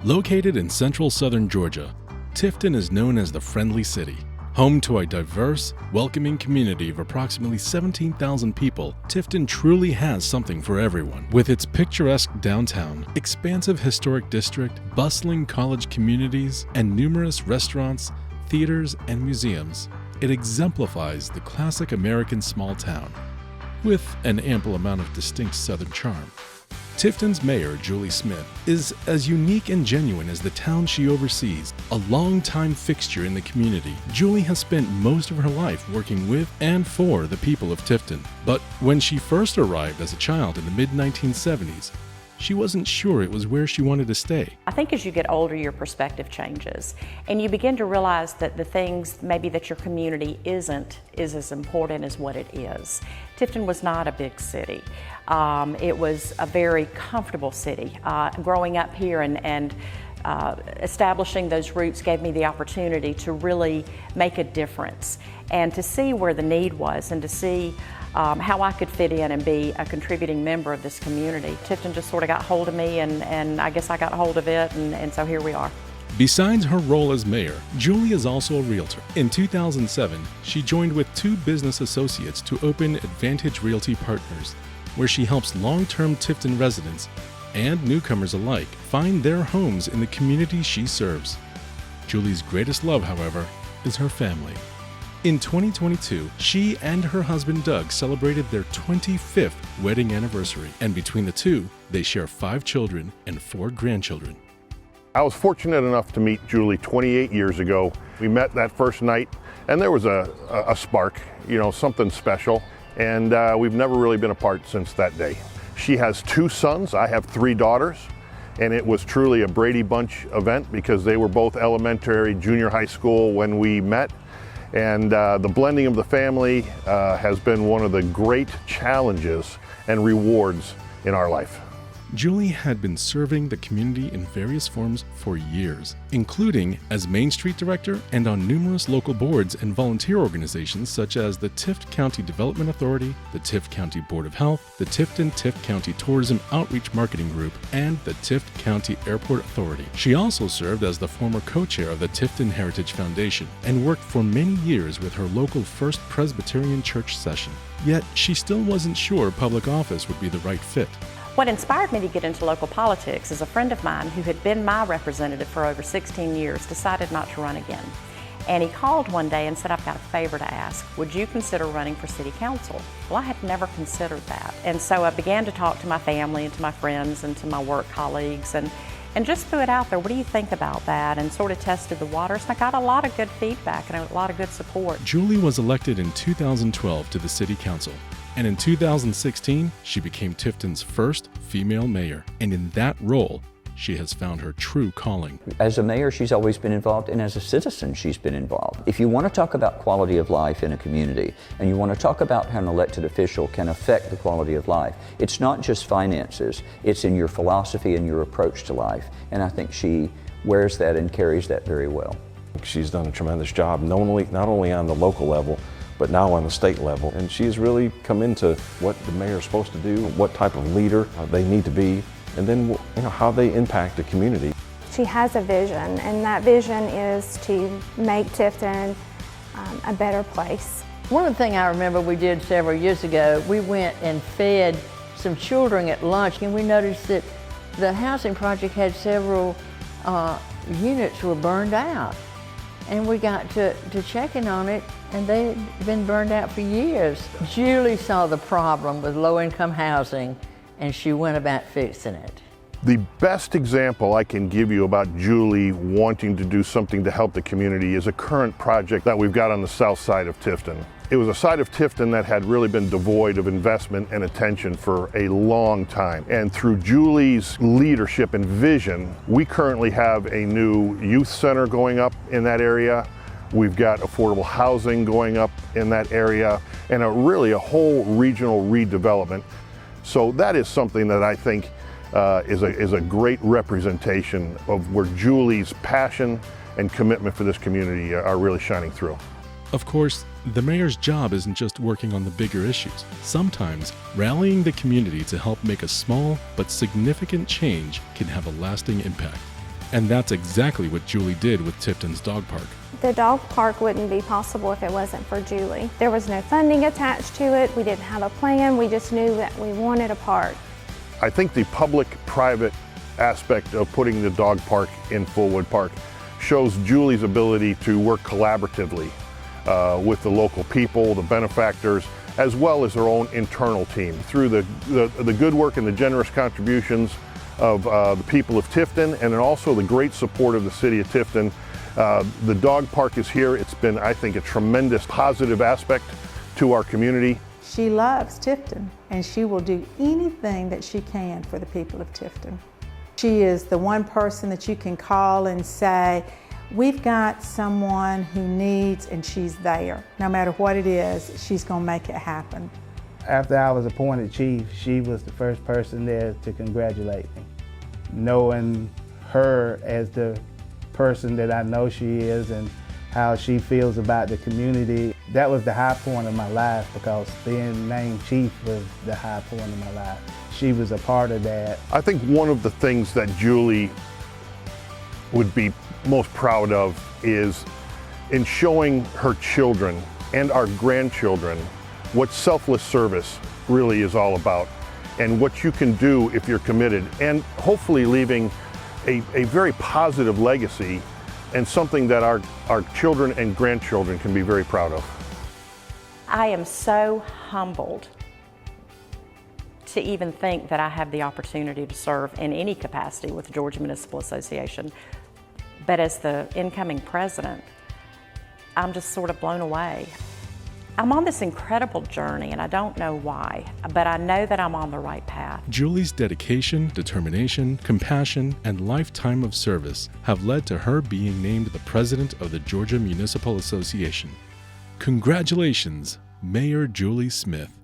Located in central southern Georgia, Tifton is known as the Friendly City. Home to a diverse, welcoming community of approximately 17,000 people, Tifton truly has something for everyone. With its picturesque downtown, expansive historic district, bustling college communities, and numerous restaurants, theaters, and museums, it exemplifies the classic American small town, with an ample amount of distinct southern charm. Tifton's mayor, Julie Smith, is as unique and genuine as the town she oversees. A long-time fixture in the community, Julie has spent most of her life working with and for the people of Tifton. But when she first arrived as a child in the mid-1970s, she wasn't sure it was where she wanted to stay. I think as you get older, your perspective changes, and you begin to realize that the things maybe that your community isn't is as important as what it is. Tifton was not a big city. It was a very comfortable city. Growing up here and establishing those roots gave me the opportunity to really make a difference and to see where the need was and to see how I could fit in and be a contributing member of this community. Tifton just sort of got hold of me and I guess I got hold of it and so here we are. Besides her role as mayor, Julie is also a realtor. In 2007, she joined with two business associates to open Advantage Realty Partners, where she helps long-term Tifton residents and newcomers alike find their homes in the community she serves. Julie's greatest love, however, is her family. In 2022, she and her husband Doug celebrated their 25th wedding anniversary, and between the two, they share 5 children and 4 grandchildren. I was fortunate enough to meet Julie 28 years ago. We met that first night, and there was a spark, something special, and we've never really been apart since that day. She has 2 sons, I have 3 daughters, and it was truly a Brady Bunch event because they were both elementary, junior high school when we met. And the blending of the family has been one of the great challenges and rewards in our life. Julie had been serving the community in various forms for years, including as Main Street Director and on numerous local boards and volunteer organizations such as the Tifton County Development Authority, the Tifton County Board of Health, the Tifton County Tourism Outreach Marketing Group, and the Tifton County Airport Authority. She also served as the former co-chair of the Tifton Heritage Foundation and worked for many years with her local First Presbyterian Church session. Yet she still wasn't sure public office would be the right fit. What inspired me to get into local politics is a friend of mine who had been my representative for over 16 years decided not to run again. And he called one day and said, "I've got a favor to ask. Would you consider running for city council?" Well, I had never considered that. And so I began to talk to my family and to my friends and to my work colleagues and just threw it out there. What do you think about that? And sort of tested the waters. And I got a lot of good feedback and a lot of good support. Julie was elected in 2012 to the city council. And in 2016, she became Tifton's first female mayor. And in that role, she has found her true calling. As a mayor, she's always been involved, and as a citizen, she's been involved. If you want to talk about quality of life in a community, and you want to talk about how an elected official can affect the quality of life, it's not just finances, it's in your philosophy and your approach to life. And I think she wears that and carries that very well. She's done a tremendous job, not only on the local level, but now on the state level. And she's really come into what the mayor's supposed to do, what type of leader they need to be, and then how they impact the community. She has a vision, and that vision is to make Tifton a better place. One of the things I remember we did several years ago, we went and fed some children at lunch, and we noticed that the housing project had several units were burned out. And we got to checking on it, and they had been burned out for years. Julie saw the problem with low-income housing, and she went about fixing it. The best example I can give you about Julie wanting to do something to help the community is a current project that we've got on the south side of Tifton. It was a side of Tifton that had really been devoid of investment and attention for a long time. And through Julie's leadership and vision, we currently have a new youth center going up in that area. We've got affordable housing going up in that area, and really a whole regional redevelopment. So that is something that I think is a great representation of where Julie's passion and commitment for this community are really shining through. Of course, the mayor's job isn't just working on the bigger issues. Sometimes, rallying the community to help make a small but significant change can have a lasting impact. And that's exactly what Julie did with Tifton's dog park. The dog park wouldn't be possible if it wasn't for Julie. There was no funding attached to it. We didn't have a plan. We just knew that we wanted a park. I think the public-private aspect of putting the dog park in Fullwood Park shows Julie's ability to work collaboratively with the local people, the benefactors, as well as her own internal team. Through the good work and the generous contributions of the people of Tifton, and then also the great support of the city of Tifton, the dog park is here. It's been, I think, a tremendous positive aspect to our community. She loves Tifton, and she will do anything that she can for the people of Tifton. She is the one person that you can call and say, we've got someone who needs, and she's there. No matter what it is, she's going to make it happen. After I was appointed chief, she was the first person there to congratulate me. Knowing her as the person that I know she is and how she feels about the community, that was the high point of my life, because being named chief was the high point of my life. She was a part of that. I think one of the things that Julie would be most proud of is in showing her children and our grandchildren what selfless service really is all about, and what you can do if you're committed, and hopefully leaving a very positive legacy and something that our children and grandchildren can be very proud of. I am so humbled to even think that I have the opportunity to serve in any capacity with the Georgia Municipal Association. But as the incoming president, I'm just sort of blown away. I'm on this incredible journey, and I don't know why, but I know that I'm on the right path. Julie's dedication, determination, compassion, and lifetime of service have led to her being named the president of the Georgia Municipal Association. Congratulations, Mayor Julie Smith.